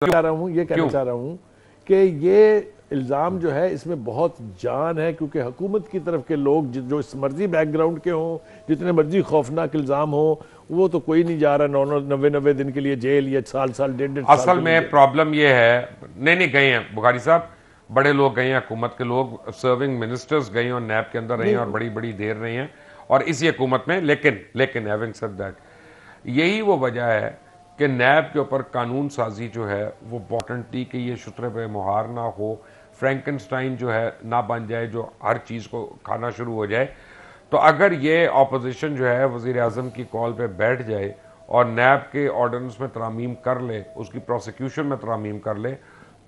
रहा हूँ, ये कहना चाह रहा हूँ कि ये इल्ज़ाम जो है इसमें बहुत जान है, क्योंकि हुकूमत की तरफ के लोग जो इस मर्जी बैकग्राउंड के हों, जितने मर्जी खौफनाक इल्ज़ाम हो, वो तो कोई नहीं जा रहा 90 दिन के लिए जेल या साल 1.5 साल। असल में प्रॉब्लम ये है, नहीं गए हैं बुखारी साहब, बड़े लोग गए हैं, हुकूमत के लोग, सर्विंग मिनिस्टर्स गए और नैब के अंदर रहे हैं और बड़ी बड़ी देर रहे हैं और इसी हुकूमत में, लेकिन हैविंग सेड दैट, यही वो वजह है कि नैब के ऊपर कानून साजी जो है वो इम्पॉर्टेंट थी कि ये शुतरे पे मुहार ना हो, फ्रैंकनस्टाइन जो है ना बन जाए जो हर चीज़ को खाना शुरू हो जाए। तो अगर ये ऑपोजिशन जो है वज़ीर आज़म की कॉल पे बैठ जाए और नैब के ऑर्डिनेंस में तरामीम कर ले, उसकी प्रोसिक्यूशन में तरामीम कर ले,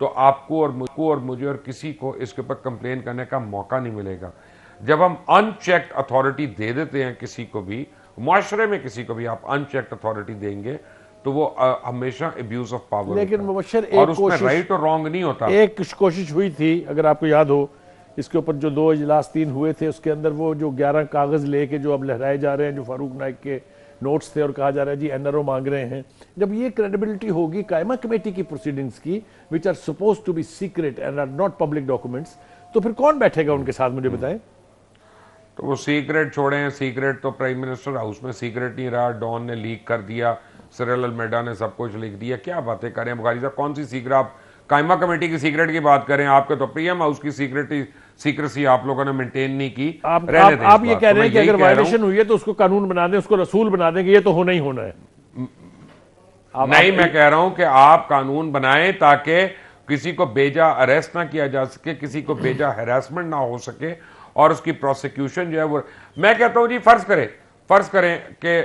तो आपको और मुझे और किसी को इसके ऊपर कंप्लेन करने का मौका नहीं मिलेगा। जब हम अनचेक्ड अथॉरिटी दे देते हैं किसी को भी, माशरे में किसी को भी आप अनचेक्ड अथॉरिटी देंगे तो वो हमेशा अब्यूज ऑफ पावर, लेकिन मुबशर और उसमें राइट और रॉन्ग नहीं होता। एक कोशिश हुई थी, अगर आपको याद हो, इसके ऊपर जो 2 इजलास 3 हुए थे, उसके अंदर वो जो 11 कागज लेके जो अब लहराए जा रहे हैं, जो फारूक नाइक के नोट्स थे, और कहा जा रहा है जी एनआरओ मांग रहे हैं, जब ये क्रेडिबिलिटी होगी कायमा कमेटी की प्रोसीडिंग्स की, which are suppose to be secret and are not public documents, तो फिर कौन बैठेगा उनके साथ, मुझे बताएं। तो वो सीक्रेट छोड़े, सीक्रेट तो प्राइम मिनिस्टर हाउस में सीक्रेट नहीं रहा, डॉन ने लीक कर दिया, सिरिल अलमेडा ने सब कुछ लिख दिया, क्या बातें करें बुखारी साहब, कौन सी सीक्रेट, आप कायमा कमेटी की सीक्रेट की बात करें, आपके तो पीएम हाउस की सीक्रेसी आप लोगों ने मेंटेन नहीं की। आप ये कह रहे हैं कि अगर वायलेशन हुई है तो उसको कानून बना दें, उसको रसूल बना दें कि ये तो होना ही होना है। नहीं, मैं कह रहा हूं कि आप कानून बनाएं ताकि किसी को बेजा अरेस्ट ना किया जा सके, किसी को बेजा हैरेसमेंट ना हो सके, और उसकी प्रोसिक्यूशन जो है वो, मैं कहता हूं जी फर्ज करें कि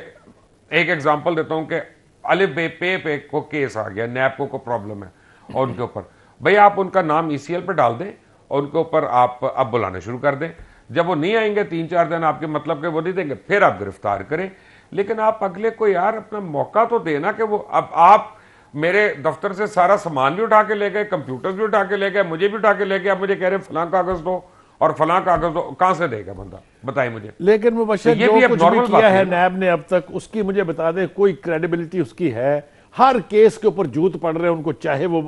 एक एग्जांपल देता हूं कि अलिफ बे पे को केस आ गया, नैपको को प्रॉब्लम है और उनके ऊपर, भाई आप उनका नाम ईसीएल पे डाल दें और उनके ऊपर आप अब बुलाने शुरू कर दें, जब वो नहीं आएंगे 3-4 दिन आपके मतलब के वो नहीं देंगे, फिर आप गिरफ्तार करें। लेकिन आप अगले को यार अपना मौका तो देना कि वो, अब आप मेरे दफ्तर से सारा सामान भी उठा के ले गए, कंप्यूटर भी उठा के ले गए, मुझे भी उठा के ले गए, आप मुझे कह रहे हैं फलां कागज दो और फलां कागज दो, कहां से देगा बंदा, बताइए मुझे। लेकिन मुबशर तो ये जो भी अब कुछ नॉर्मल भी बात किया है है ना। नैब ने अब तक, उसकी मुझे बता दें कोई क्रेडिबिलिटी उसकी है? हर केस के ऊपर जूत पड़ रहे हैं उनको, चाहे वो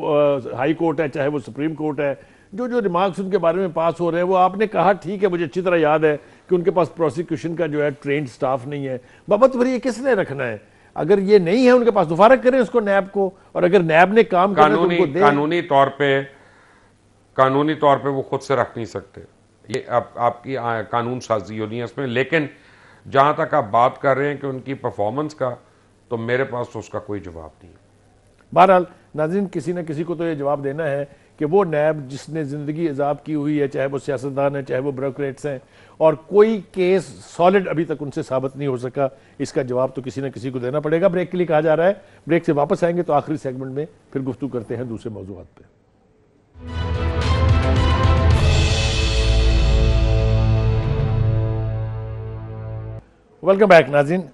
हाई कोर्ट है चाहे वो सुप्रीम कोर्ट है। जो जो रिमार्क्स उनके बारे में पास हो रहे हैं वो आपने कहा ठीक है, मुझे अच्छी तरह याद है कि उनके पास प्रोसिक्यूशन का जो है ट्रेंड स्टाफ नहीं है। बाबत फिर ये किसने रखना है? अगर ये नहीं है उनके पास दोबारा करें उसको नैब को, और अगर नैब ने काम करना तो उनको दें। कानूनी तौर पे वो खुद से रख नहीं सकते, ये आपकी कानून साजी होनी है इसमें। लेकिन जहां तक आप बात कर रहे हैं कि उनकी परफॉर्मेंस का, तो मेरे पास तो उसका कोई जवाब नहीं है। बहरहाल नाज़रीन, किसी न किसी को तो ये जवाब देना है कि वो नैब जिसने ज़िंदगी अजाब की हुई है, चाहे वो सियासतदान है चाहे वो ब्यूरोक्रेट्स हैं, और कोई केस सॉलिड अभी तक उनसे साबित नहीं हो सका, इसका जवाब तो किसी न किसी को देना पड़ेगा। ब्रेक के लिए कहा जा रहा है, ब्रेक से वापस आएंगे तो आखिरी सेगमेंट में फिर गुफ्तगू करते हैं दूसरे मौज़ूआत पे। वेलकम बैक नाज़रीन।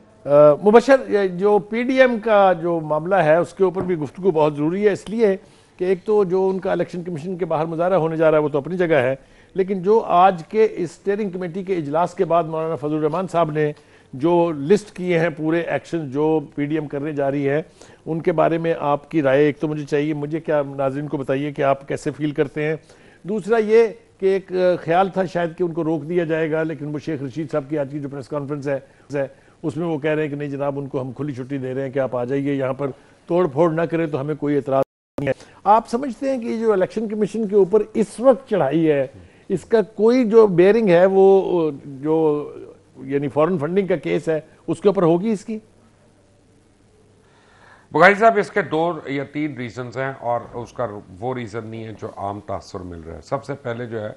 मुबशर, जो पीडीएम का जो मामला है उसके ऊपर भी गुफ्तगू बहुत ज़रूरी है, इसलिए कि एक तो जो उनका इलेक्शन कमीशन के बाहर मुजाहरा होने जा रहा है वो तो अपनी जगह है, लेकिन जो आज के इस स्टीयरिंग कमेटी के इजलास के बाद मौलाना फजलुर रहमान साहब ने जो लिस्ट किए हैं पूरे एक्शन जो पीडीएम करने जा रही है, उनके बारे में आपकी राय एक तो मुझे चाहिए, मुझे क्या नाज़रीन को बताइए कि आप कैसे फील करते हैं। दूसरा ये कि एक ख्याल था शायद कि उनको रोक दिया जाएगा, लेकिन वो शेख रशीद साहब की आज की जो प्रेस कॉन्फ्रेंस है उसमें वो कह रहे हैं कि नहीं जनाब, उनको हम खुली छुट्टी दे रहे हैं कि आप आ जाइए, यहाँ पर तोड़ फोड़ ना करें तो हमें कोई एतराज़ नहीं है। आप समझते हैं कि जो इलेक्शन कमीशन के ऊपर इस वक्त चढ़ाई है, इसका कोई जो बेयरिंग है वो जो यानी फॉरेन फंडिंग का केस है उसके ऊपर होगी इसकी? बुखारी साहब, इसके 2 या 3 रीजंस हैं, और उसका वो रीज़न नहीं है जो आम तासुर मिल रहा है। सबसे पहले जो है,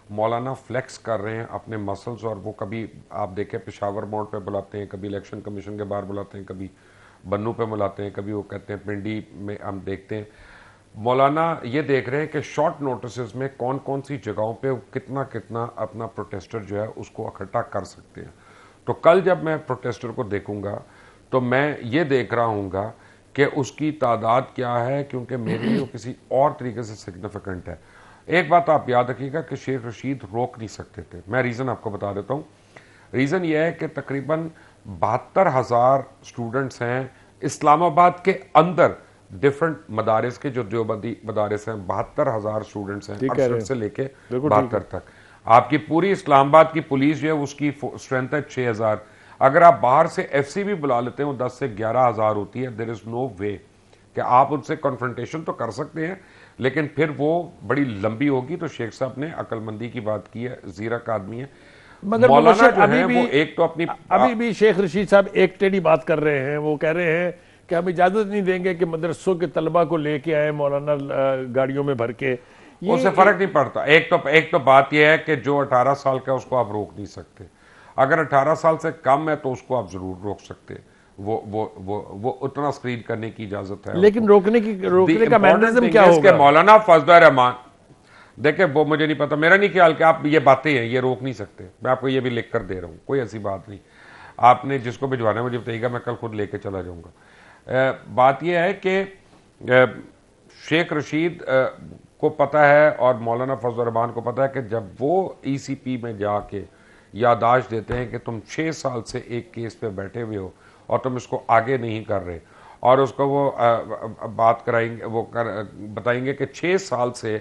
मौलाना फ्लेक्स कर रहे हैं अपने मसल्स, और वो कभी आप देखें पेशावर मोड़ पे बुलाते हैं, कभी इलेक्शन कमीशन के बाहर बुलाते हैं, कभी बन्नू पे बुलाते हैं, कभी वो कहते हैं पिंडी में। हम देखते हैं मौलाना ये देख रहे हैं कि शॉर्ट नोटिस में कौन कौन सी जगहों पे कितना कितना अपना प्रोटेस्टर जो है उसको इकट्ठा कर सकते हैं। तो कल जब मैं प्रोटेस्टर को देखूंगा तो मैं ये देख रहा हूँगा कि उसकी तादाद क्या है, क्योंकि मेरे लिए वो किसी और तरीके से सिग्निफिकेंट है। एक बात आप याद रखिएगा कि शेख रशीद रोक नहीं सकते थे। मैं रीज़न आपको बता देता हूँ। रीज़न यह है कि तकरीबन 72,000 स्टूडेंट्स हैं इस्लामाबाद के अंदर, डिफरेंट मदारिस के जो देवबंदी मदारिस हैं, 72,000 स्टूडेंट्स हैं 68 से लेके 72 तक। आपकी पूरी इस्लामाबाद की पुलिस जो है उसकी स्ट्रेंथ है 6,000। अगर आप बाहर से एफसी भी बुला लेते हैं वो 10 से 11,000 होती है। देयर इज नो वे कि आप उनसे कॉन्फ्रंटेशन तो कर सकते हैं, लेकिन फिर वो बड़ी लंबी होगी। तो शेख साहब ने अकलमंदी की बात की है, जीरक आदमी है। मगर मौलाना जो है वो एक तो अपनी अभी भी शेख रशीद साहब एक टेढ़ी बात कर रहे हैं। वो कह रहे हैं कि हम इजाजत नहीं देंगे कि मदरसों के तलबा को लेके आए मौलाना गाड़ियों में भर के। उससे फर्क नहीं पड़ता। एक तो बात यह है कि जो 18 साल का उसको आप रोक नहीं सकते। अगर 18 साल से कम है तो उसको आप जरूर रोक सकते हैं। वो उतना स्क्रीन करने की इजाजत है। लेकिन रोकने का मैकेनिज्म क्या होगा? मौलाना फजलुर रहमान, देखिए वो मुझे नहीं पता, मेरा नहीं ख्याल कि आप ये बातें हैं ये रोक नहीं सकते। मैं आपको ये भी लिख कर दे रहा हूँ, कोई ऐसी बात नहीं। आपने जिसको भिजवाना है मुझे बताइएगा, मैं कल खुद लेके चला जाऊंगा। बात यह है कि शेख रशीद को पता है और मौलाना फजलुर रहमान को पता है कि जब वो ईसीपी में जाके यादाश्त देते हैं कि तुम 6 साल से एक केस पे बैठे हुए हो और तुम इसको आगे नहीं कर रहे, और उसको वो बात कराएंगे, वो बताएंगे कि 6 साल से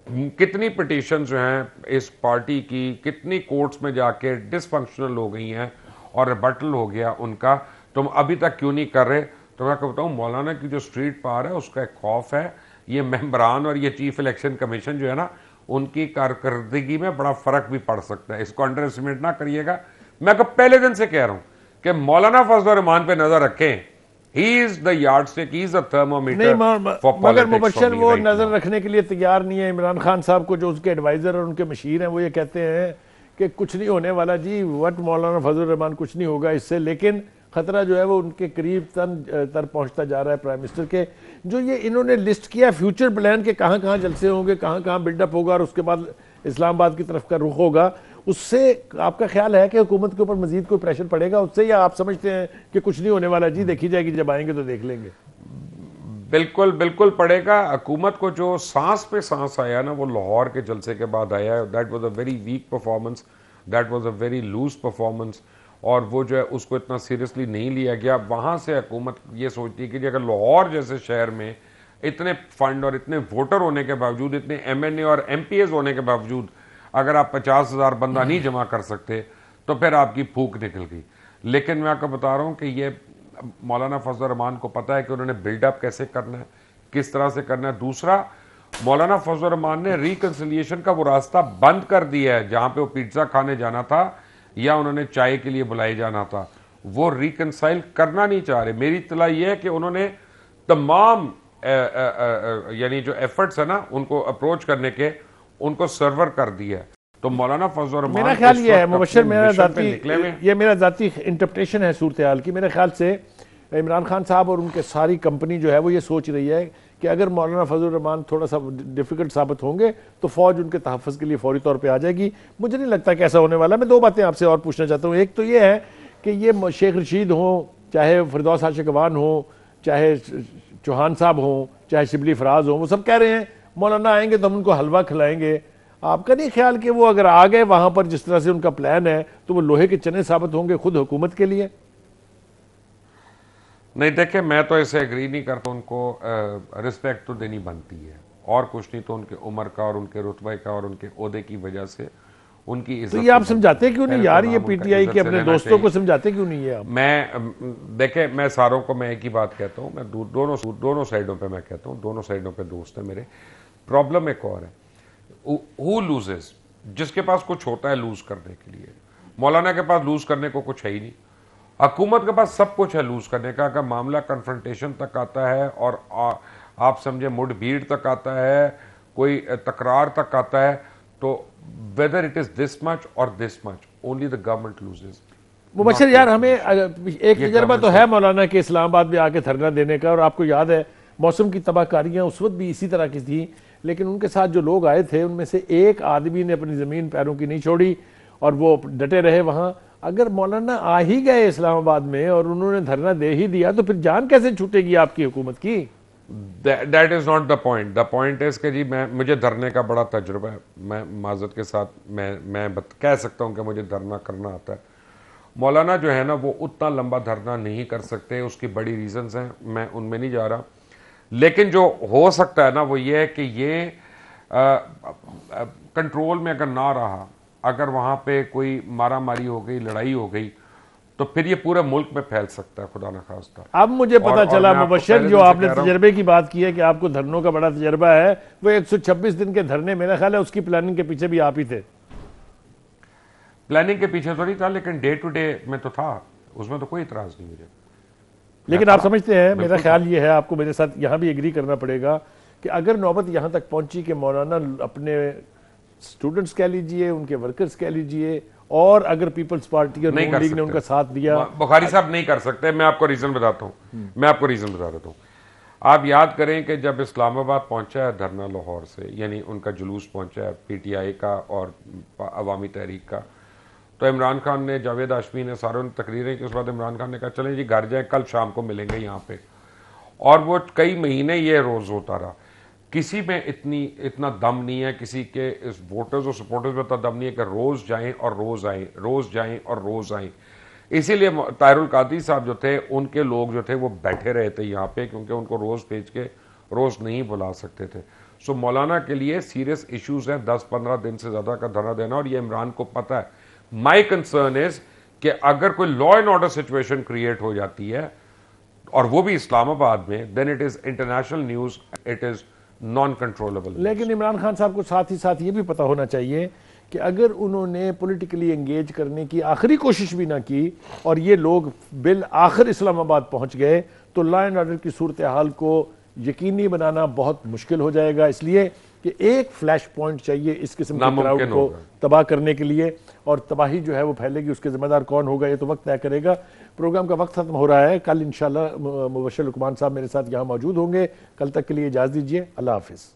कितनी पिटीशन जो हैं इस पार्टी की कितनी कोर्ट्स में जाके डिसफंक्शनल हो गई हैं और रिबटल हो गया उनका, तुम अभी तक क्यों नहीं कर रहे। तो मैं कहता हूँ मौलाना की जो स्ट्रीट पार है उसका एक खौफ है। ये मेंबरान और ये चीफ इलेक्शन कमीशन जो है ना, उनकी कारकर्दगी में बड़ा फर्क भी पड़ सकता है। इसको अंडर एस्टिमेट ना करिएगा। मैं पहले दिन से कह रहा हूँ कि मौलाना फजलुर रहमान पे नजर रखें। He is the yardstick, he is a thermometer for politics. मगर मुबशर वो नजर रखने के लिए तैयार नहीं है। इमरान खान साहब को जो उसके एडवाइजर और उनके मशीर हैं वो ये कहते हैं कि कुछ नहीं होने वाला जी, वट मौलाना फजलुर रहमान, कुछ नहीं होगा इससे। लेकिन खतरा जो है वो उनके करीब तर पहुंचता जा रहा है प्राइम मिनिस्टर के। जो ये इन्होंने लिस्ट किया फ्यूचर प्लान के कहाँ कहाँ जलसे होंगे, कहाँ कहाँ बिल्डअप होगा और उसके बाद इस्लामाबाद की तरफ का रुख होगा, उससे आपका ख्याल है कि हुकूमत के ऊपर मजीद कोई प्रेशर पड़ेगा उससे, या आप समझते हैं कि कुछ नहीं होने वाला, जी देखी जाएगी, जब आएंगे तो देख लेंगे? बिल्कुल बिल्कुल पड़ेगा। हुकूमत को जो सांस पे सांस आया ना, वो लाहौर के जलसे के बाद आया। That was a very weak performance, that was a very loose performance, और वो जो है उसको इतना सीरियसली नहीं लिया गया। वहाँ से हुकूमत ये सोचती है कि अगर लाहौर जैसे शहर में इतने फंड और इतने वोटर होने के बावजूद, इतने MNA और MPs होने के बावजूद अगर आप 50,000 बंदा नहीं जमा कर सकते तो फिर आपकी फूक निकल गई। लेकिन मैं आपको बता रहा हूँ कि ये मौलाना फजल रहमान को पता है कि उन्होंने बिल्डअप कैसे करना है, किस तरह से करना है। दूसरा, मौलाना फजल रहमान ने रिकंसिलिएशन का वो रास्ता बंद कर दिया है। जहां पे वो पिज्जा खाने जाना था या उन्होंने चाय के लिए बुलाए जाना था, वो रिकंसाइल करना नहीं चाह रहे। मेरी इत्तला ये है कि उन्होंने तमाम यानी जो एफर्ट्स है ना उनको अप्रोच करने के, उनको सर्वर कर दिया है। तो मौलाना फजल रहमान, मेरा ख्याल ये है मुबशर, ये मेरा जाती इंटरप्रिटेशन है सूरत हाल की, मेरे ख्याल से इमरान खान साहब और उनके सारी कंपनी जो है वो ये सोच रही है कि अगर मौलाना फजल रहमान थोड़ा सा डिफिकल्ट साबित होंगे तो फौज उनके तहफ़्फ़ुज़ के लिए फौरी तौर पे आ जाएगी। मुझे नहीं लगता कि ऐसा होने वाला। मैं दो बातें आपसे और पूछना चाहता हूँ। एक तो ये है कि ये शेख रशीद हों, चाहे फिरदौस आशिकवान हो, चाहे चौहान साहब हों, चाहे शिबली फराज हों, वो सब कह रहे हैं मौलाना आएंगे तो हम उनको हलवा खिलाएंगे। आपका नहीं ख्याल कि वो अगर आ गए वहां पर जिस तरह से उनका प्लान है तो वो लोहे के चने साबित होंगे खुद हुकूमत के लिए? नहीं, देखे मैं तो ऐसे एग्री नहीं करता। उनको रिस्पेक्ट तो देनी बनती है, और कुछ नहीं तो उनके उम्र का और उनके रुतबे का और उनके ओहदे की वजह से उनकी इज्जत। तो ये आप समझाते क्यों नहीं यार? ये पीटीआई के अपने दोस्तों को समझाते क्यों नहीं है आप? देखे मैं सारों को मैं एक ही बात कहता हूँ, मैं दोनों साइडों पे मैं कहता हूँ, दोनों साइडों पे दोस्त है मेरे। प्रॉब्लम एक और है, हु लूजेस, जिसके पास कुछ होता है लूज करने के लिए। मौलाना के पास लूज करने को कुछ है ही नहीं, हुकूमत के पास सब कुछ है लूज करने का। अगर मामला कन्फ्रंटेशन तक आता है और आप समझे मुठभीड़ तक आता है, कोई तकरार तक आता है, तो whether it is this much और this much, only the government loses. Mubashar यार, हमें एक तजर्बा तो है मौलाना के इस्लामाबाद में आके धरना देने का, और आपको याद है मौसम की तबाहकारियां उस वक्त भी इसी तरह की थी, लेकिन उनके साथ जो लोग आए थे उनमें से एक आदमी ने अपनी ज़मीन पैरों की नहीं छोड़ी और वो डटे रहे वहाँ। अगर मौलाना आ ही गए इस्लामाबाद में और उन्होंने धरना दे ही दिया तो फिर जान कैसे छूटेगी आपकी हुकूमत की? That is not the point. The point is कि जी मुझे धरने का बड़ा तजुर्बा है। मैं माजरत के साथ मैं कह सकता हूँ कि मुझे धरना करना आता है। मौलाना जो है ना वो उतना लंबा धरना नहीं कर सकते, उसकी बड़ी रीजंस हैं, मैं उनमें नहीं जा रहा। लेकिन जो हो सकता है ना वो ये है कि ये कंट्रोल में अगर ना रहा, अगर वहाँ पे कोई मारा मारी हो गई, लड़ाई हो गई, तो फिर ये पूरे मुल्क में फैल सकता है, खुदा न खास्ता। अब मुझे पता चला मुबशर, जो आपने तजर्बे की बात की है कि आपको धरनों का बड़ा तजर्बा है, वो 126 दिन के धरने मेरा ख्याल है उसकी प्लानिंग के पीछे भी आप ही थे। प्लानिंग के पीछे तो नहीं था, लेकिन डे टू डे में तो था, उसमें तो कोई इतराज नहीं मुझे। लेकिन आप समझते हैं, मेरा ख्याल ये है, आपको मेरे साथ यहाँ भी एग्री करना पड़ेगा कि अगर नौबत यहाँ तक पहुंची कि मौलाना अपने स्टूडेंट्स कह लीजिए, उनके वर्कर्स कह लीजिए, और अगर पीपल्स पार्टी और नून लीग ने उनका साथ दिया, बुखारी साहब नहीं कर सकते। मैं आपको रीजन बताता हूँ, मैं आपको रीजन बता देता हूँ। आप याद करें कि जब इस्लामाबाद पहुंचा है धरना लाहौर से, यानी उनका जुलूस पहुंचा है PTI का और अवामी तहरीक का, तो इमरान खान ने, जावेद हाशमी ने, सारों ने तकरीरें की। उस बाद इमरान खान ने कहा चलें जी घर जाए, कल शाम को मिलेंगे यहाँ पे। और वो कई महीने ये रोज़ होता रहा। किसी में इतना दम नहीं है, किसी के इस वोटर्स और सपोर्टर्स में इतना दम नहीं है कि रोज़ जाएं और रोज़ आएँ, रोज़ जाएं और रोज़ आएँ। इसीलिए ताहिरुल कादरी साहब जो थे, उनके लोग जो थे वो बैठे रहे थे यहाँ पे, क्योंकि उनको रोज़ भेज के रोज़ नहीं बुला सकते थे। सो मौलाना के लिए सीरियस इश्यूज़ हैं 10-15 दिन से ज़्यादा का धरना देना, और ये इमरान को पता है। माई कंसर्न इज कि अगर कोई law and order situation create हो जाती है, और वो भी इस्लामाबाद में, then it is international news, it is non controllable. लेकिन इमरान खान साहब को साथ ही साथ ये भी पता होना चाहिए कि अगर उन्होंने पॉलिटिकली एंगेज करने की आखिरी कोशिश भी ना की और ये लोग बिल आखिर इस्लामाबाद पहुंच गए, तो लॉ एंड ऑर्डर की सूरत हाल को यकीनी बनाना बहुत मुश्किल हो जाएगा। इसलिए कि एक फ्लैश पॉइंट चाहिए इस किस्म के क्राउड को तबाह करने के लिए, और तबाही जो है वो फैलेगी, उसके जिम्मेदार कौन होगा ये तो वक्त तय करेगा। प्रोग्राम का वक्त खत्म हो रहा है। कल इंशाल्लाह मुबशर लुकमान साहब मेरे साथ यहाँ मौजूद होंगे। कल तक के लिए इजाज़त दीजिए। अल्लाह हाफिज़।